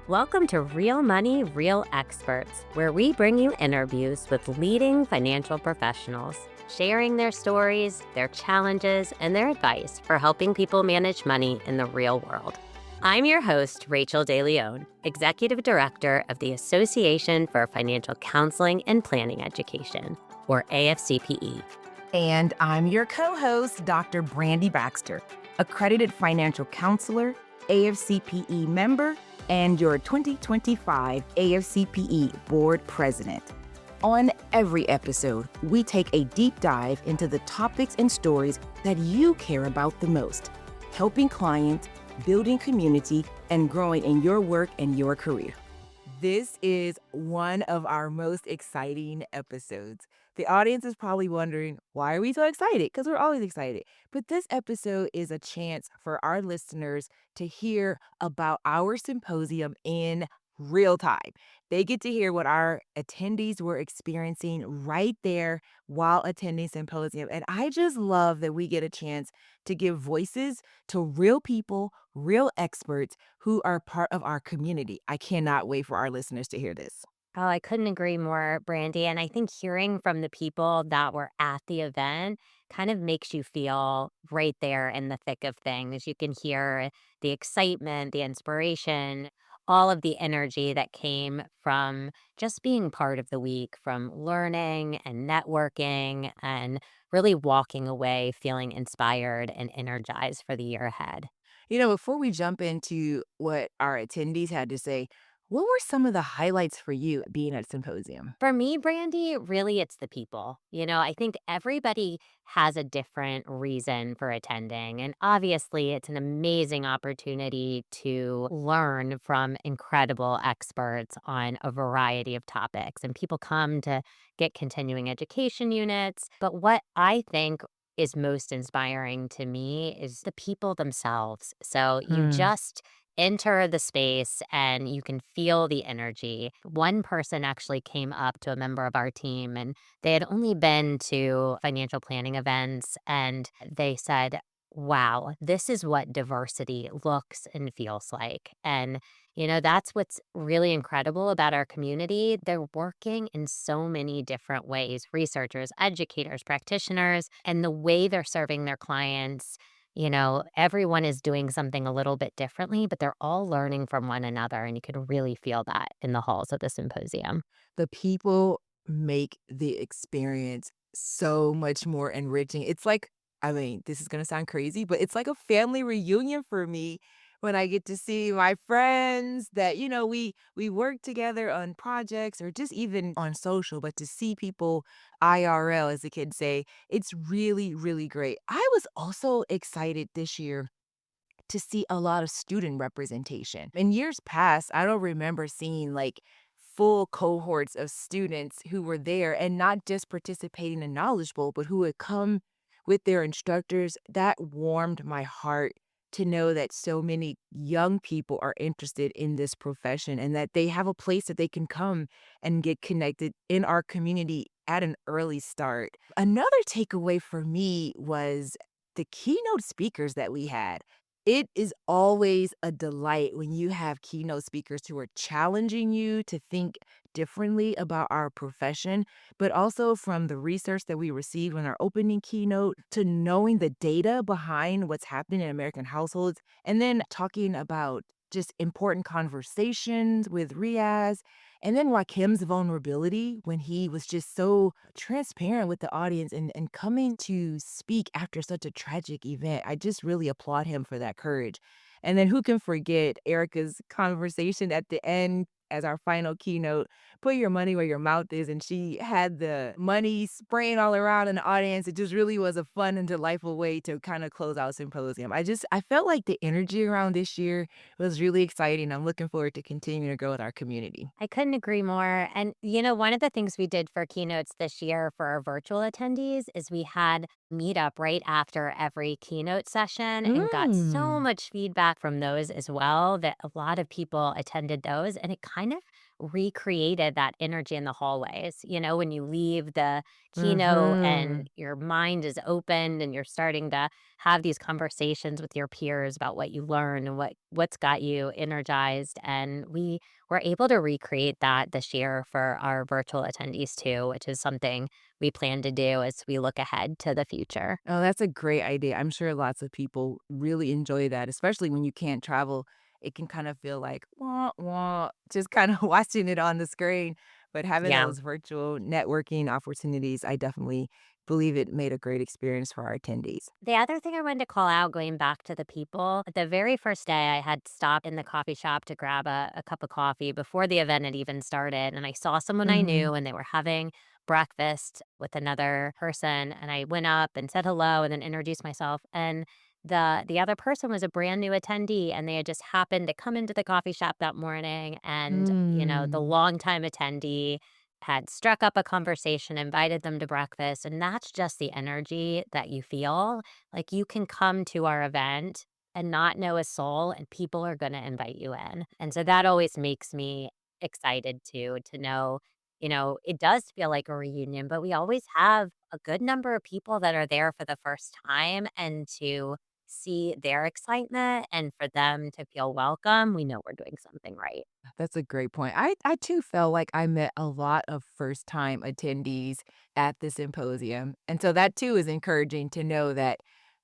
Welcome to Real Money, Real Experts, where we bring you interviews with leading financial professionals, sharing their stories, their challenges, and their advice for helping people manage money in the real world. I'm your host, Rachael DeLeon, Executive Director of the Association for Financial Counseling and Planning Education, or AFCPE. And I'm your co-host, Dr. Brandy Baxter, accredited financial counselor, AFCPE member, and your 2025 AFCPE board president. On every episode, we take a deep dive into the topics and stories that you care about the most, helping clients, building community, and growing in your work and your career. This is one of our most exciting episodes. The audience is probably wondering, why are we so excited? Because we're always excited. But this episode is a chance for our listeners to hear about our symposium in real time. They get to hear what our attendees were experiencing right there while attending symposium. And I just love that we get a chance to give voices to real people, real experts who are part of our community. I cannot wait for our listeners to hear this. Oh, I couldn't agree more, Brandy. And I think hearing from the people that were at the event kind of makes you feel right there in the thick of things. You can hear the excitement, the inspiration, all of the energy that came from just being part of the week, from learning and networking and really walking away feeling inspired and energized for the year ahead. Before we jump into what our attendees had to say, what were some of the highlights for you being at symposium? For me, Brandy, really it's the people. I think everybody has a different reason for attending. And obviously, it's an amazing opportunity to learn from incredible experts on a variety of topics. And people come to get continuing education units. But what I think is most inspiring to me is the people themselves. So you Hmm. just enter the space and you can feel the energy. One person actually came up to a member of our team and they had only been to financial planning events and they said, wow, this is what diversity looks and feels like. And, that's what's really incredible about our community. They're working in so many different ways researchers, educators, practitioners, and the way they're serving their clients. Everyone is doing something a little bit differently, but they're all learning from one another. And you could really feel that in the halls of the symposium. The people make the experience so much more enriching. This is going to sound crazy, but it's like a family reunion for me when I get to see my friends that, we work together on projects or just even on social, but to see people IRL, as the kids say, it's really, really great. I was also excited this year to see a lot of student representation. In years past, I don't remember seeing like full cohorts of students who were there and not just participating in Knowledge Bowl, but who had come with their instructors. That warmed my heart to know that so many young people are interested in this profession and that they have a place that they can come and get connected in our community at an early start. Another takeaway for me was the keynote speakers that we had. It is always a delight when you have keynote speakers who are challenging you to think differently about our profession, but also from the research that we received in our opening keynote to knowing the data behind what's happening in American households, and then talking about just important conversations with Riaz, and then Rakim's vulnerability when he was just so transparent with the audience and coming to speak after such a tragic event. I just really applaud him for that courage. And then who can forget Erica's conversation at the end as our final keynote, put your money where your mouth is. And she had the money spraying all around in the audience. It just really was a fun and delightful way to kind of close out symposium. I felt like the energy around this year was really exciting. I'm looking forward to continuing to grow with our community. I couldn't agree more. And, one of the things we did for keynotes this year for our virtual attendees is we had meetup right after every keynote session and got so Mm. much feedback from those as well that a lot of people attended those. And it kind of recreated that energy in the hallways. When you leave the keynote and Mhm. your mind is opened and you're starting to have these conversations with your peers about what you learned and what's got you energized. And we were able to recreate that this year for our virtual attendees too, which is something we plan to do as we look ahead to the future. Oh, that's a great idea. I'm sure lots of people really enjoy that, especially when you can't travel. It can kind of feel like, wah, wah, just kind of watching it on the screen. But having Yeah. those virtual networking opportunities, I definitely believe it made a great experience for our attendees. The other thing I wanted to call out, going back to the people, the very first day I had stopped in the coffee shop to grab a cup of coffee before the event had even started. And I saw someone I Hmm. knew and they were having breakfast with another person. And I went up and said hello and then introduced myself. And the other person was a brand new attendee and they had just happened to come into the coffee shop that morning. And, the Mm. longtime attendee had struck up a conversation, invited them to breakfast. And that's just the energy that you feel like you can come to our event and not know a soul, and people are going to invite you in. And so that always makes me excited to know, it does feel like a reunion, but we always have a good number of people that are there for the first time. And to see their excitement and for them to feel welcome, we know we're doing something right. That's a great point. I too felt like I met a lot of first time attendees at the symposium. And so that too is encouraging to know that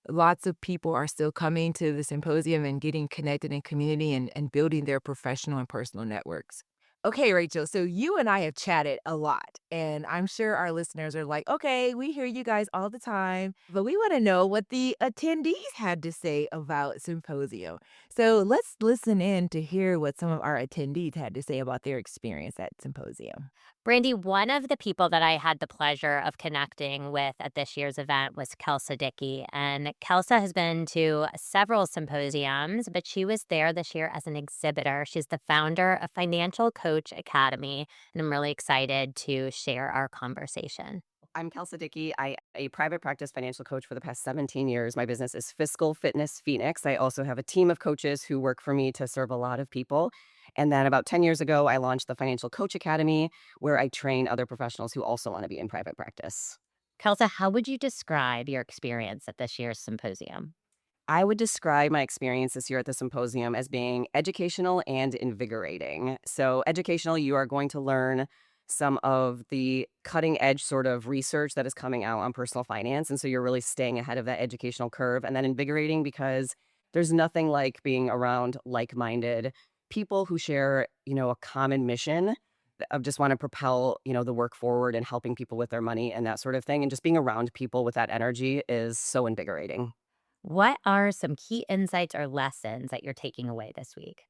lots of people are still coming to the symposium and getting connected in community and building their professional and personal networks. Okay, Rachel. So you and I have chatted a lot, and I'm sure our listeners are like, okay, we hear you guys all the time, but we want to know what the attendees had to say about symposium. So let's listen in to hear what some of our attendees had to say about their experience at symposium. Brandy, one of the people that I had the pleasure of connecting with at this year's event was Kelsea Dickey. And Kelsea has been to several symposiums, but she was there this year as an exhibitor. She's the founder of Financial Coach Academy, and I'm really excited to share our conversation. I'm Kelsea Dickey. I am a private practice financial coach for the past 17 years. My business is Fiscal Fitness Phoenix. I also have a team of coaches who work for me to serve a lot of people. And then about 10 years ago, I launched the Financial Coach Academy, where I train other professionals who also want to be in private practice. Kelsea, how would you describe your experience at this year's symposium? I would describe my experience this year at the symposium as being educational and invigorating. So, educational, you are going to learn some of the cutting edge sort of research that is coming out on personal finance. And so, you're really staying ahead of that educational curve. And then invigorating because there's nothing like being around like minded people who share, a common mission of just want to propel, the work forward and helping people with their money and that sort of thing. And just being around people with that energy is so invigorating. What are some key insights or lessons that you're taking away this week?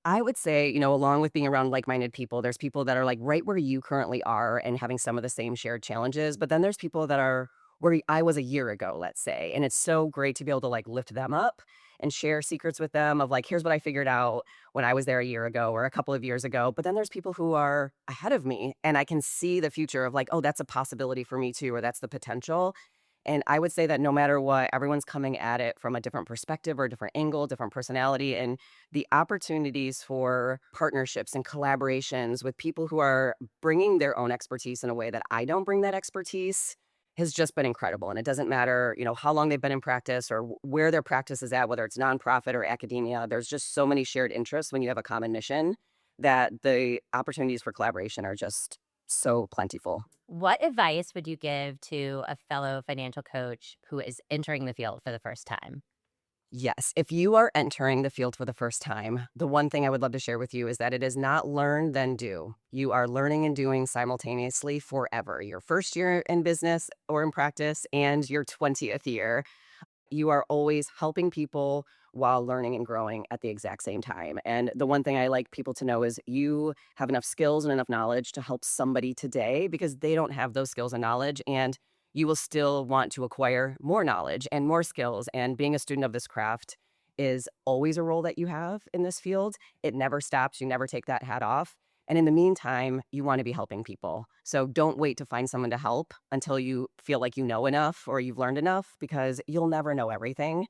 I would say, along with being around like-minded people, there's people that are like right where you currently are and having some of the same shared challenges. But then there's people that are where I was a year ago, let's say. And it's so great to be able to like lift them up and share secrets with them of like, here's what I figured out when I was there a year ago or a couple of years ago. But then there's people who are ahead of me and I can see the future of like, oh, that's a possibility for me too, or that's the potential. And I would say that no matter what, everyone's coming at it from a different perspective or a different angle, different personality. And the opportunities for partnerships and collaborations with people who are bringing their own expertise in a way that I don't bring that expertise has just been incredible. And it doesn't matter, how long they've been in practice or where their practice is at, whether it's nonprofit or academia. There's just so many shared interests when you have a common mission that the opportunities for collaboration are just so plentiful. What advice would you give to a fellow financial coach who is entering the field for the first time? Yes. If you are entering the field for the first time, the one thing I would love to share with you is that it is not learn, then do. You are learning and doing simultaneously forever. Your first year in business or in practice and your 20th year. You are always helping people while learning and growing at the exact same time. And the one thing I like people to know is you have enough skills and enough knowledge to help somebody today because they don't have those skills and knowledge. And you will still want to acquire more knowledge and more skills. And being a student of this craft is always a role that you have in this field. It never stops. You never take that hat off. And in the meantime, you want to be helping people. So don't wait to find someone to help until you feel like you know enough or you've learned enough because you'll never know everything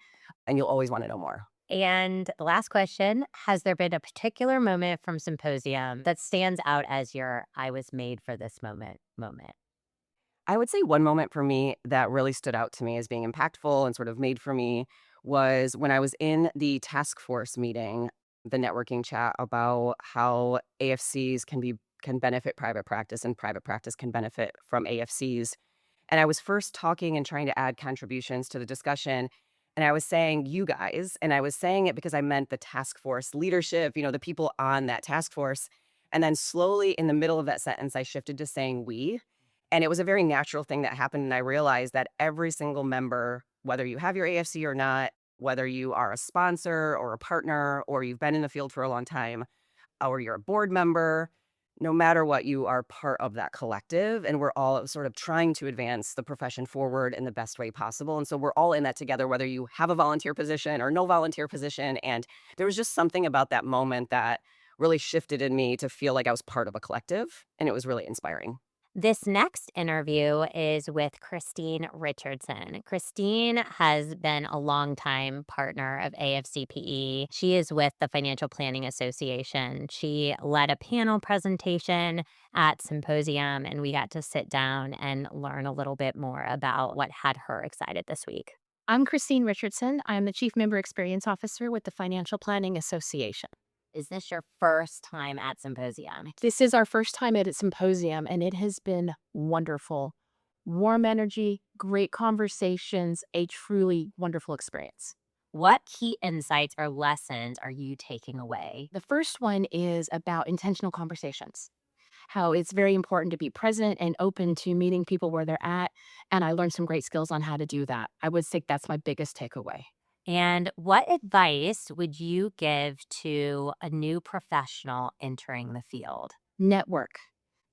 and you'll always want to know more. And the last question, has there been a particular moment from Symposium that stands out as your I was made for this moment? I would say one moment for me that really stood out to me as being impactful and sort of made for me was when I was in the task force meeting, the networking chat about how AFCs can benefit private practice and private practice can benefit from AFCs. And I was first talking and trying to add contributions to the discussion. And I was saying you guys, and I was saying it because I meant the task force leadership, the people on that task force. And then slowly in the middle of that sentence, I shifted to saying we. And it was a very natural thing that happened. And I realized that every single member, whether you have your AFC or not, whether you are a sponsor or a partner, or you've been in the field for a long time, or you're a board member, no matter what, you are part of that collective. And we're all sort of trying to advance the profession forward in the best way possible. And so we're all in that together, whether you have a volunteer position or no volunteer position. And there was just something about that moment that really shifted in me to feel like I was part of a collective. And it was really inspiring. This next interview is with Christine Richardson. Christine has been a longtime partner of AFCPE. She is with the Financial Planning Association. She led a panel presentation at Symposium, and we got to sit down and learn a little bit more about what had her excited this week. I'm Christine Richardson. I am the Chief Member Experience Officer with the Financial Planning Association. Is this your first time at Symposium? This is our first time at a symposium, and it has been wonderful. Warm energy, great conversations, a truly wonderful experience. What key insights or lessons are you taking away? The first one is about intentional conversations, how it's very important to be present and open to meeting people where they're at. And I learned some great skills on how to do that. I would say that's my biggest takeaway. And what advice would you give to a new professional entering the field? Network.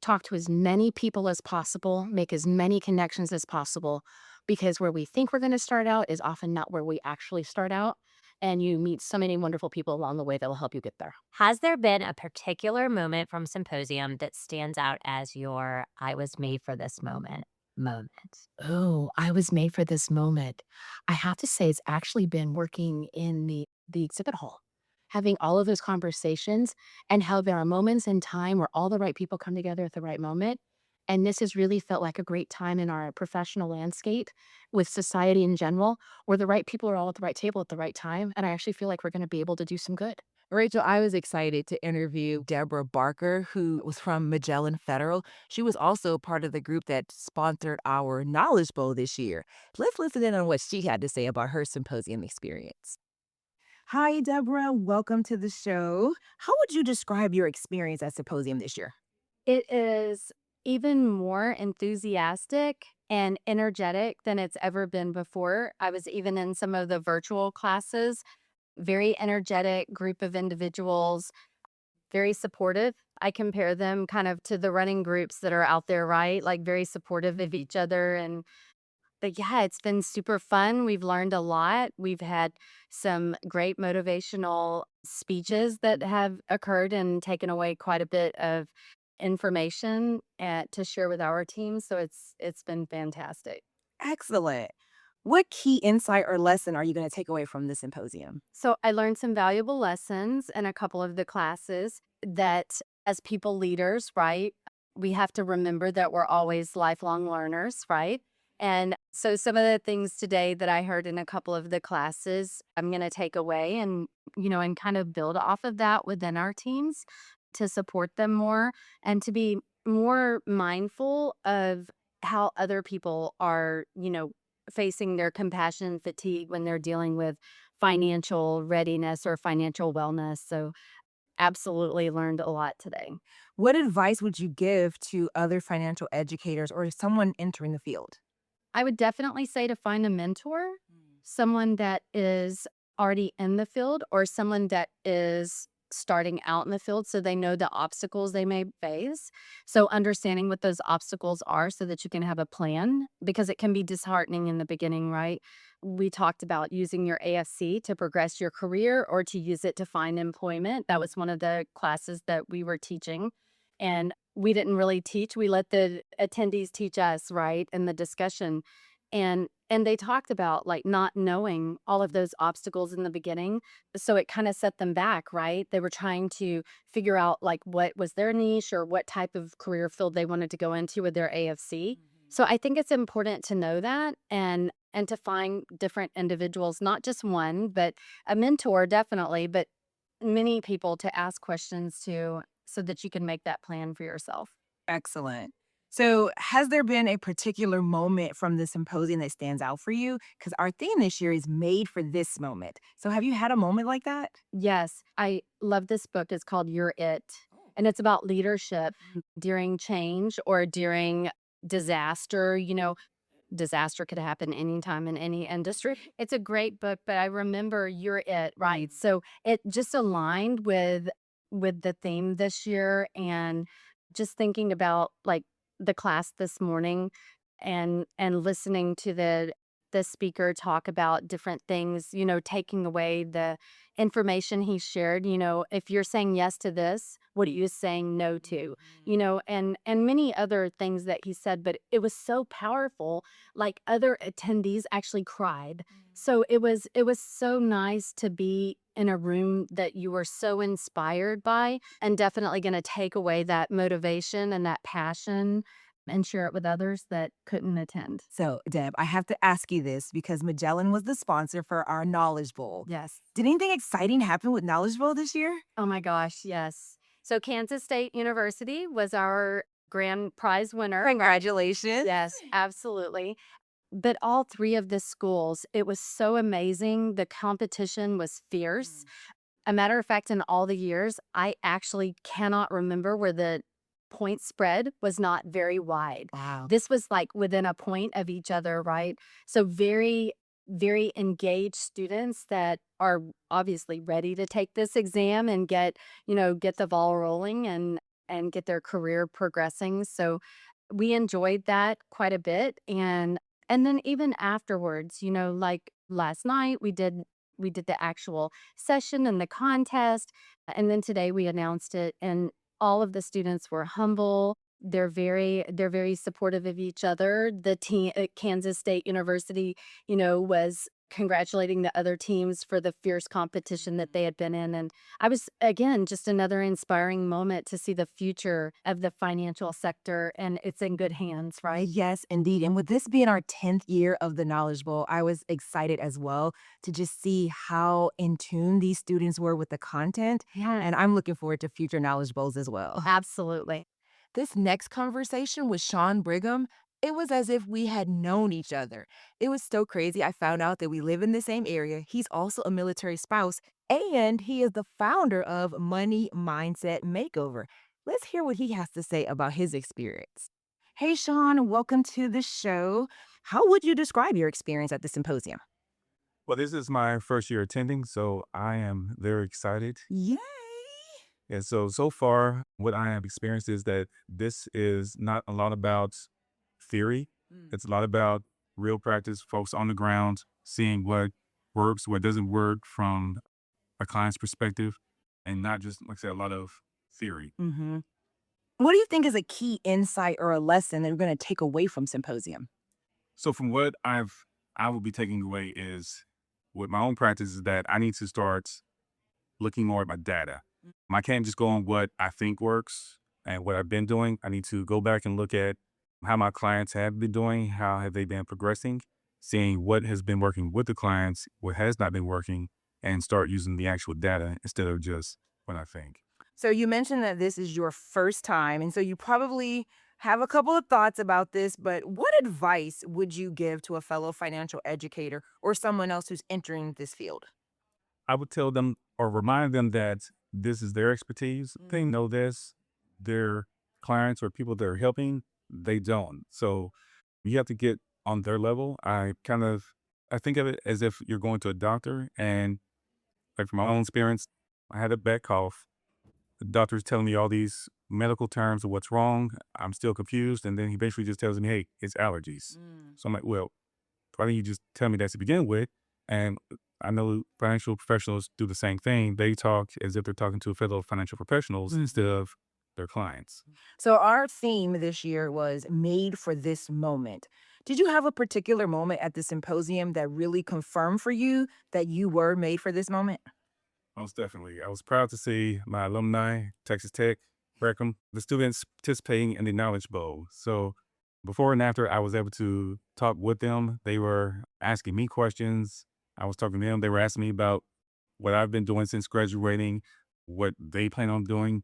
Talk to as many people as possible, make as many connections as possible, because where we think we're going to start out is often not where we actually start out. And you meet so many wonderful people along the way that will help you get there. Has there been a particular moment from Symposium that stands out as your I was made for this moment? Oh, I was made for this moment. I have to say, it's actually been working in the exhibit hall, having all of those conversations, and how there are moments in time where all the right people come together at the right moment. And this has really felt like a great time in our professional landscape with society in general, where the right people are all at the right table at the right time. And I actually feel like we're going to be able to do some good. Rachel, I was excited to interview Debra Barker, who was from Magellan Federal. She was also part of the group that sponsored our Knowledge Bowl this year. Let's listen in on what she had to say about her symposium experience. Hi, Deborah. Welcome to the show. How would you describe your experience at Symposium this year? It is even more enthusiastic and energetic than it's ever been before. I was even in some of the virtual classes, very energetic group of individuals, very supportive. I compare them kind of to the running groups that are out there, right? Like very supportive of each other. And but yeah, it's been super fun. We've learned a lot. We've had some great motivational speeches that have occurred and taken away quite a bit of information to share with our team. So it's been fantastic. Excellent. What key insight or lesson are you going to take away from the symposium? So I learned some valuable lessons in a couple of the classes that as people leaders, right, we have to remember that we're always lifelong learners, right? And so some of the things today that I heard in a couple of the classes, I'm going to take away and kind of build off of that within our teams to support them more and to be more mindful of how other people are facing their compassion fatigue when they're dealing with financial readiness or financial wellness. So, absolutely learned a lot today. What advice would you give to other financial educators or someone entering the field? I would definitely say to find a mentor, someone that is already in the field or someone that is starting out in the field so they know the obstacles they may face. So understanding what those obstacles are so that you can have a plan because it can be disheartening in the beginning, right? We talked about using your AFC to progress your career or to use it to find employment. That was one of the classes that we were teaching. And we didn't really teach. We let the attendees teach us, right? In the discussion. And they talked about like not knowing all of those obstacles in the beginning. So it kind of set them back, right? They were trying to figure out like what was their niche or what type of career field they wanted to go into with their AFC. So I think it's important to know that and to find different individuals, not just one, but a mentor definitely, but many people to ask questions to so that you can make that plan for yourself. Excellent. So, has there been a particular moment from the symposium that stands out for you? Because our theme this year is made for this moment. So, have you had a moment like that? Yes, I love this book. It's called You're It. And it's about leadership during change or during disaster. Disaster could happen anytime in any industry. It's a great book, but I remember You're It, right? So it just aligned with the theme this year and just thinking about like the class this morning and listening to the speaker talk about different things, taking away the information he shared, if you're saying yes to this, what are you saying no to? And many other things that he said, but it was so powerful, like other attendees actually cried. So it was so nice to be in a room that you were so inspired by and definitely going to take away that motivation and that passion and share it with others that couldn't attend. So, Deb, I have to ask you this because Magellan was the sponsor for our Knowledge Bowl. Yes. Did anything exciting happen with Knowledge Bowl this year? Oh my gosh, yes. So Kansas State University was our grand prize winner. Congratulations. Yes, absolutely. But all three of the schools, it was so amazing. The competition was fierce. A matter of fact, in all the years, I actually cannot remember where the point spread was not very wide. Wow. This was like within a point of each other, right? So very, very engaged students that are obviously ready to take this exam and get the ball rolling and get their career progressing. So we enjoyed that quite a bit. And then even afterwards, like last night we did the actual session and the contest, and then today we announced it, and all of the students were humble. They're very supportive of each other. The team at Kansas State University, was congratulating the other teams for the fierce competition that they had been in. And I was, again, just another inspiring moment to see the future of the financial sector, and it's in good hands, right? Yes, indeed. And with this being our 10th year of the Knowledge Bowl, I was excited as well to just see how in tune these students were with the content. Yeah, And I'm looking forward to future Knowledge Bowls as well. absolutely. This next conversation with Sean Brigham, it was as if we had known each other. It was so crazy. I found out that we live in the same area. He's also a military spouse, and he is the founder of Money Mindset Makeover. Let's hear what he has to say about his experience. Hey, Sean, welcome to the show. How would you describe your experience at the symposium? Well, this is my first year attending, so I am very excited. Yay! And so far, what I have experienced is that this is not a lot about theory. It's a lot about real practice, folks on the ground, seeing what works, what doesn't work from a client's perspective, and not just, like I said, a lot of theory. Mm-hmm. What do you think is a key insight or a lesson that you're going to take away from symposium? So from what I will be taking away is with my own practice is that I need to start looking more at my data. I can't just go on what I think works and what I've been doing. I need to go back and look at how my clients have been doing, how have they been progressing, seeing what has been working with the clients, what has not been working, and start using the actual data instead of just what I think. So you mentioned that this is your first time, and so you probably have a couple of thoughts about this, but what advice would you give to a fellow financial educator or someone else who's entering this field? I would tell them or remind them that this is their expertise. They know this. Their clients or people they're helping, they don't. So you have to get on their level. I think of it as if you're going to a doctor and like from my own experience, I had a bad cough. The doctor's telling me all these medical terms of what's wrong. I'm still confused. And then he basically just tells me, hey, it's allergies. So I'm like, well, why don't you just tell me that to begin with? And I know financial professionals do the same thing. They talk as if they're talking to fellow financial professionals instead of their clients. So our theme this year was made for this moment. Did you have a particular moment at the symposium that really confirmed for you that you were made for this moment? Most definitely. I was proud to see my alumni, Texas Tech, Brigham, the students participating in the Knowledge Bowl. So before and after, I was able to talk with them. They were asking me questions. I was talking to them. They were asking me about what I've been doing since graduating, what they plan on doing.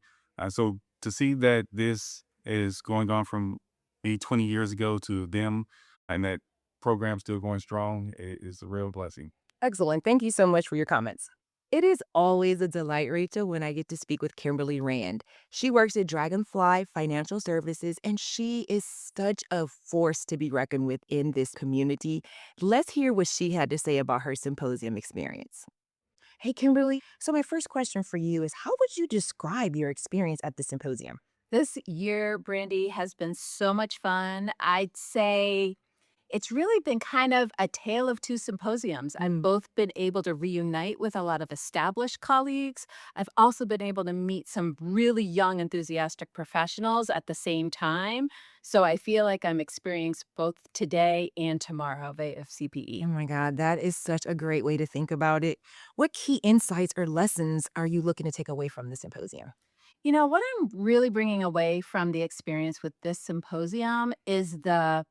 So to see that this is going on from me 20 years ago to them and that program's still going strong is a real blessing. Excellent. Thank you so much for your comments. It is always a delight, Rachel, when I get to speak with Kimberly Rand. She works at Dragonfly Financial Services, and she is such a force to be reckoned with in this community. Let's hear what she had to say about her symposium experience. Hey, Kimberly. So, my first question for you is how would you describe your experience at the symposium? This year, Brandy, has been so much fun. I'd say it's really been kind of a tale of two symposiums. I've both been able to reunite with a lot of established colleagues. I've also been able to meet some really young, enthusiastic professionals at the same time. So I feel like I'm experiencing both today and tomorrow of Oh AFCPE. my God, that is such a great way to think about it. What key insights or lessons are you looking to take away from the symposium? You know, what I'm really bringing away from the experience with this symposium is the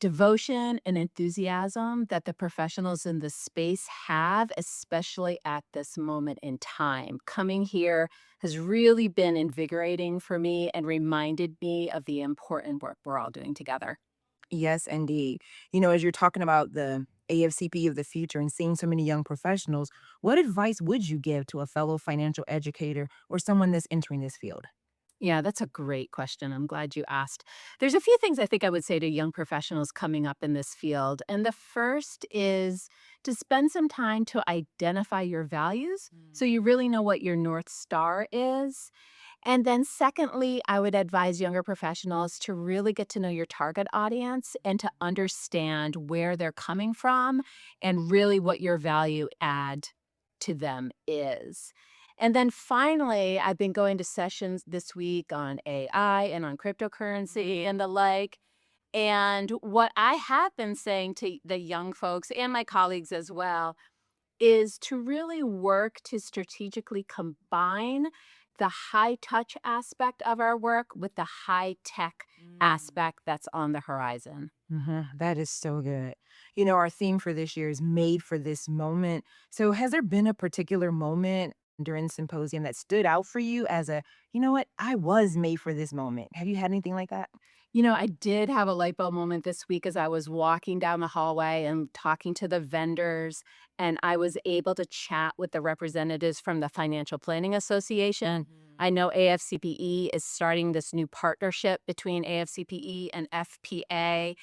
devotion and enthusiasm that the professionals in the space have, especially at this moment in time. Coming here has really been invigorating for me and reminded me of the important work we're all doing together. Yes, indeed. As you're talking about the AFCP of the future and seeing so many young professionals, what advice would you give to a fellow financial educator or someone that's entering this field? Yeah, that's a great question. I'm glad you asked. There's a few things I think I would say to young professionals coming up in this field. And the first is to spend some time to identify your values so you really know what your North Star is. And then, secondly, I would advise younger professionals to really get to know your target audience and to understand where they're coming from and really what your value add to them is. And then finally, I've been going to sessions this week on AI and on cryptocurrency and the like. And what I have been saying to the young folks and my colleagues as well is to really work to strategically combine the high touch aspect of our work with the high tech aspect that's on the horizon. That is so good. Our theme for this year is made for this moment. So, has there been a particular moment during the symposium that stood out for you as you know what, I was made for this moment? Have you had anything like that? You know, I did have a light bulb moment this week as I was walking down the hallway and talking to the vendors, and I was able to chat with the representatives from the Financial Planning Association. I know AFCPE is starting this new partnership between AFCPE and FPA,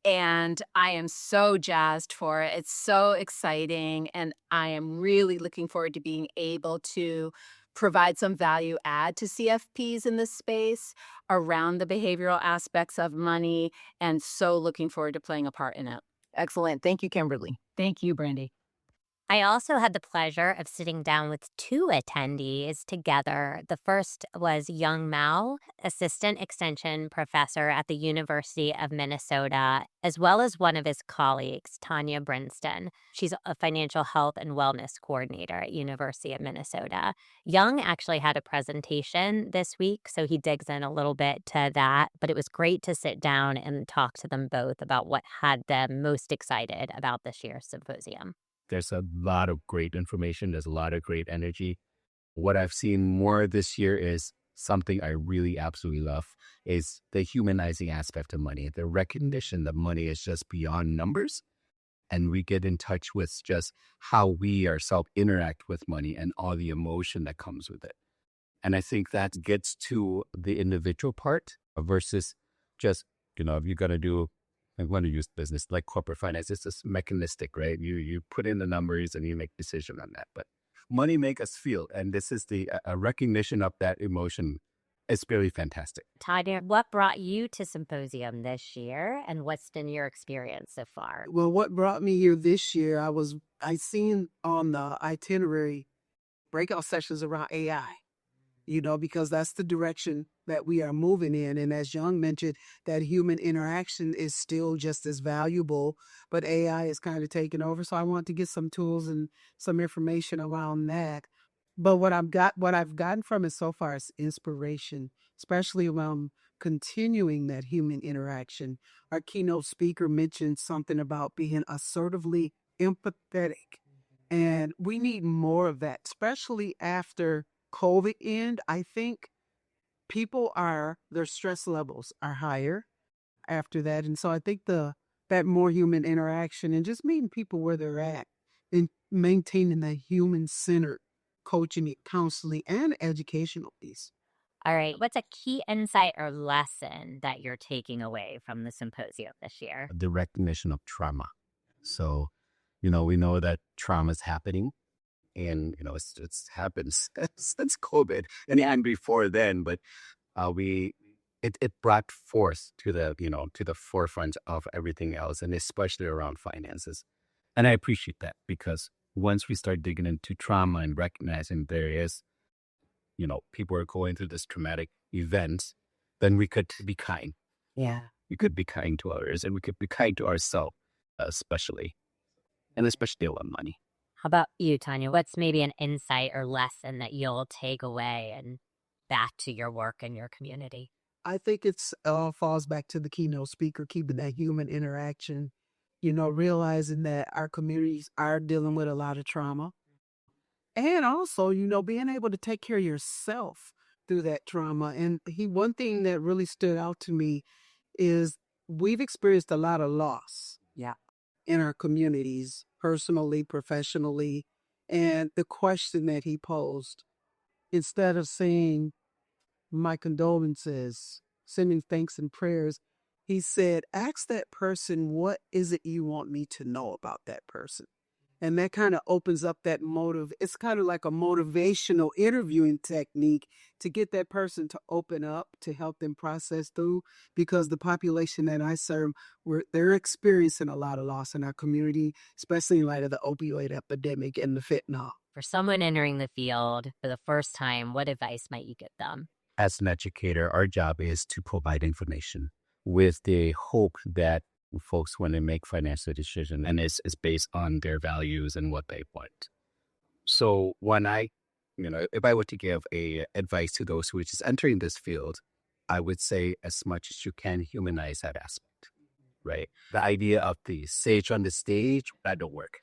and I am so jazzed for it. It's so exciting, and I am really looking forward to being able to provide some value add to CFPs in this space around the behavioral aspects of money, and so looking forward to playing a part in it. Excellent. Thank you, Kimberly. Thank you, Brandy. I also had the pleasure of sitting down with two attendees together. The first was Young Mao, assistant extension professor at the University of Minnesota, as well as one of his colleagues, Tanya Brinston. She's a financial health and wellness coordinator at University of Minnesota. Young actually had a presentation this week, so he digs in a little bit to that, but it was great to sit down and talk to them both about what had them most excited about this year's symposium. There's a lot of great information. There's a lot of great energy. What I've seen more this year is something I really absolutely love is the humanizing aspect of money, the recognition that money is just beyond numbers. And we get in touch with just how we ourselves interact with money and all the emotion that comes with it. And I think that gets to the individual part versus just, if you're going to do I want to use business like corporate finance. It's just mechanistic, right? You put in the numbers and you make decision on that. But money make us feel, and this is the a recognition of that emotion. It's really fantastic. Tanya, what brought you to Symposium this year, and what's been your experience so far? Well, what brought me here this year, I seen on the itinerary breakout sessions around AI. because that's the direction that we are moving in. And as Young mentioned, that human interaction is still just as valuable, but AI is kind of taking over. So I want to get some tools and some information around that. But what I've gotten from it so far is inspiration, especially around continuing that human interaction. Our keynote speaker mentioned something about being assertively empathetic. And we need more of that, especially after COVID end. I think their stress levels are higher after that. And so I think that more human interaction and just meeting people where they're at and maintaining the human centered coaching, counseling, and educational piece. All right. What's a key insight or lesson that you're taking away from the symposium this year? The recognition of trauma. So, we know that trauma is happening, and it's happened since COVID and before then. But it brought forth to the forefront of everything else, and especially around finances. And I appreciate that, because once we start digging into trauma and recognizing there is, people are going through this traumatic event, then we could be kind. Yeah. We could be kind to others, and we could be kind to ourselves, especially on money. How about you, Tanya? What's maybe an insight or lesson that you'll take away and back to your work and your community? I think it's all falls back to the keynote speaker, keeping that human interaction, realizing that our communities are dealing with a lot of trauma. And also, being able to take care of yourself through that trauma. And one thing that really stood out to me is we've experienced a lot of loss. Yeah. In our communities, personally, professionally. And the question that he posed, instead of saying, my condolences, sending thanks and prayers, he said, ask that person, what is it you want me to know about that person? And that kind of opens up that motive. It's kind of like a motivational interviewing technique to get that person to open up, to help them process through, because the population that I serve, they're experiencing a lot of loss in our community, especially in light of the opioid epidemic and the fentanyl. For someone entering the field for the first time, what advice might you give them? As an educator, our job is to provide information with the hope that folks, when they make financial decisions, and it's based on their values and what they want. So when if I were to give a advice to those who are just entering this field, I would say, as much as you can, humanize that aspect, right? The idea of the sage on the stage, that don't work,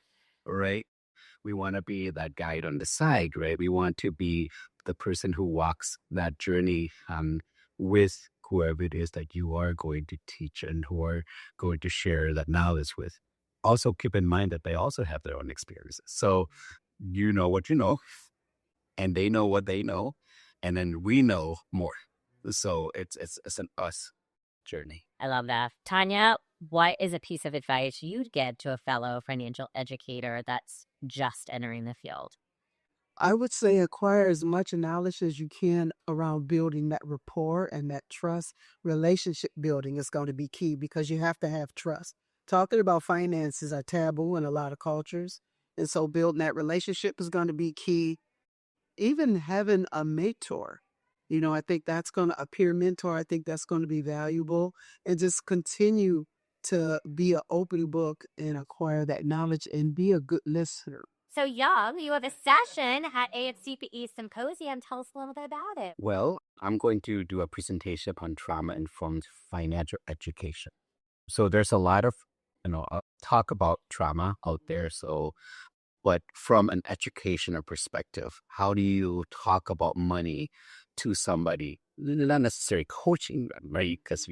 right? We want to be that guide on the side, right? We want to be the person who walks that journey with whoever it is that you are going to teach and who are going to share that knowledge with. Also keep in mind that they also have their own experiences. So you know what you know, and they know what they know, and then we know more. So it's an us journey. I love that. Tanya, what is a piece of advice you'd give to a fellow financial educator that's just entering the field? I would say acquire as much knowledge as you can around building that rapport and that trust. Relationship building is going to be key, because you have to have trust. Talking about finances are taboo in a lot of cultures. And so building that relationship is going to be key. Even having a mentor, I think that's going to, a peer mentor, I think that's going to be valuable. And just continue to be an open book and acquire that knowledge and be a good listener. So, Young, you have a session at AFCPE Symposium. Tell us a little bit about it. Well, I'm going to do a presentation on trauma-informed financial education. So there's a lot of, talk about trauma out there. So, but from an educational perspective, how do you talk about money to somebody? Not necessarily coaching, right? Because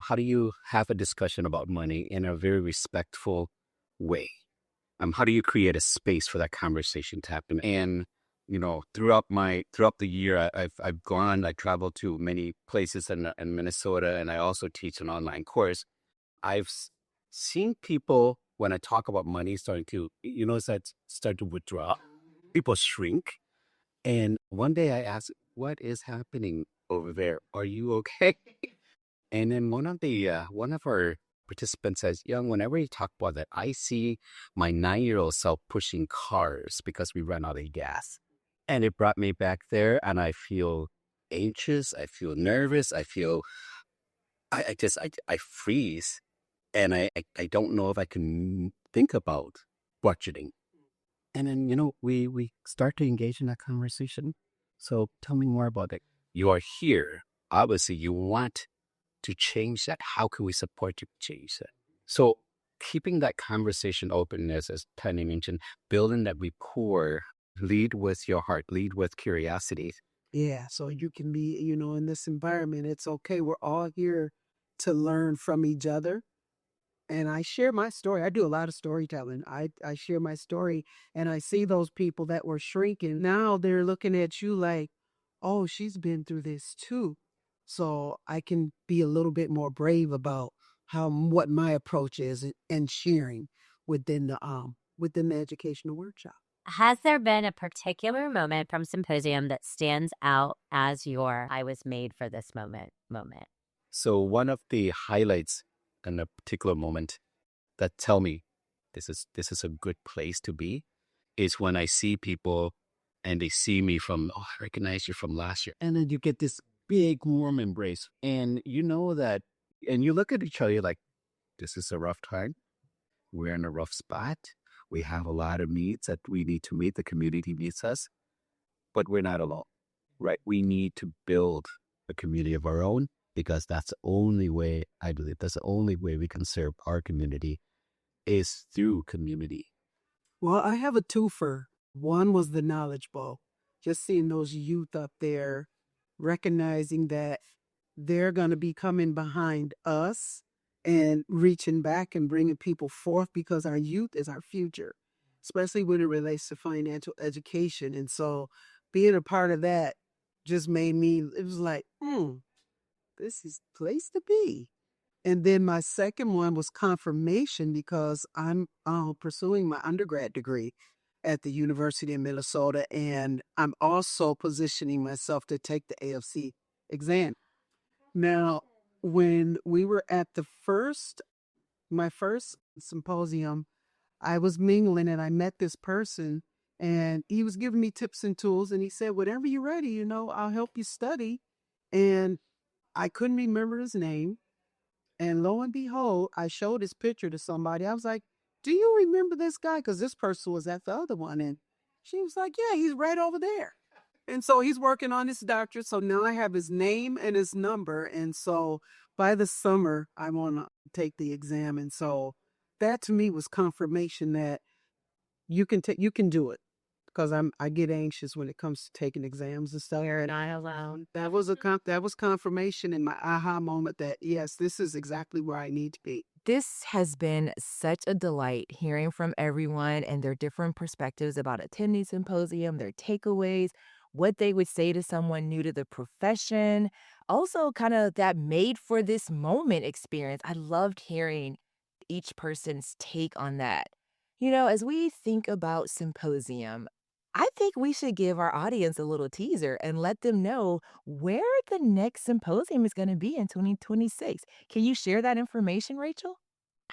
how do you have a discussion about money in a very respectful way? How do you create a space for that conversation to happen? And throughout the year, I traveled to many places in Minnesota, and I also teach an online course. I've seen people, when I talk about money, starting to start to withdraw. People shrink. And one day I asked, "What is happening over there? Are you okay?" And then one of our participant says, Young, whenever you talk about that, I see my 9-year-old self pushing cars because we ran out of gas. And it brought me back there, and I feel anxious. I feel nervous. I freeze, and I don't know if I can think about budgeting. And then, we start to engage in that conversation. So tell me more about it. You are here. Obviously, you want to change that. How can we support you to change that? So keeping that conversation openness, as Tanya mentioned, building that rapport, lead with your heart, lead with curiosity. Yeah, so you can be, in this environment, it's okay. We're all here to learn from each other. And I share my story. I do a lot of storytelling. I share my story, and I see those people that were shrinking. Now they're looking at you like, oh, she's been through this too. So I can be a little bit more brave about what my approach is and sharing within the educational workshop. Has there been a particular moment from Symposium that stands out as your I was made for this moment? So one of the highlights in a particular moment that tell me this is a good place to be is when I see people and they see me from, oh, I recognize you from last year. And then you get this big warm embrace. And you know that, and you look at each other, you're like, this is a rough time. We're in a rough spot. We have a lot of needs that we need to meet. The community needs us, but we're not alone, right? We need to build a community of our own, because that's the only way, I believe, that's the only way we can serve our community is through community. Well, I have a twofer. One was the Knowledge Bowl. Just seeing those youth up there, recognizing that they're going to be coming behind us and reaching back and bringing people forth, because our youth is our future, especially when it relates to financial education. And so being a part of that just made me, it was like, this is the place to be. And then my second one was confirmation, because I'm pursuing my undergrad degree at the University of Minnesota, and I'm also positioning myself to take the AFC exam. Now, when we were at my first symposium, I was mingling and I met this person, and he was giving me tips and tools, and he said, whenever you're ready, I'll help you study. And I couldn't remember his name. And lo and behold, I showed his picture to somebody. I was like, do you remember this guy? Because this person was at the other one. And she was like, yeah, he's right over there. And so he's working on his doctorate. So now I have his name and his number. And so by the summer, I want to take the exam. And so that to me was confirmation that you can do it. Because I get anxious when it comes to taking exams and stuff. You're not alone. That was confirmation in my aha moment that, yes, this is exactly where I need to be. This has been such a delight hearing from everyone and their different perspectives about attending Symposium, their takeaways, what they would say to someone new to the profession. Also, kind of that made for this moment experience. I loved hearing each person's take on that. As we think about Symposium, I think we should give our audience a little teaser and let them know where the next symposium is going to be in 2026. Can you share that information, Rachel?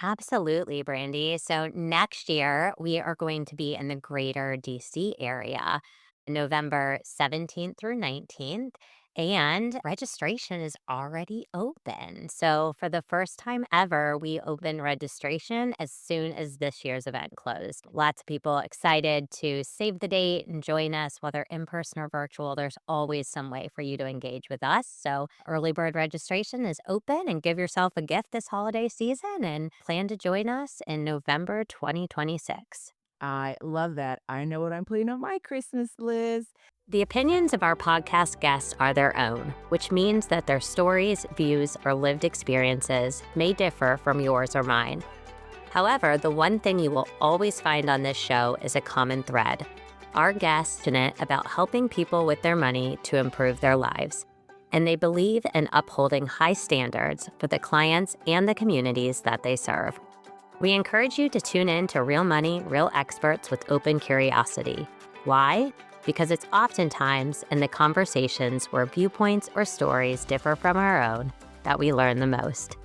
Absolutely, Brandy. So next year, we are going to be in the greater DC area, November 17th through 19th. And registration is already open. So for the first time ever, we open registration as soon as this year's event closed. Lots of people excited to save the date and join us, whether in person or virtual. There's always some way for you to engage with us. So early bird registration is open, and give yourself a gift this holiday season and plan to join us in November 2026. I love that. I know what I'm putting on my Christmas list. The opinions of our podcast guests are their own, which means that their stories, views, or lived experiences may differ from yours or mine. However, the one thing you will always find on this show is a common thread. Our guests are passionate about helping people with their money to improve their lives, and they believe in upholding high standards for the clients and the communities that they serve. We encourage you to tune in to Real Money, Real Experts with open curiosity. Why? Because it's oftentimes in the conversations where viewpoints or stories differ from our own that we learn the most.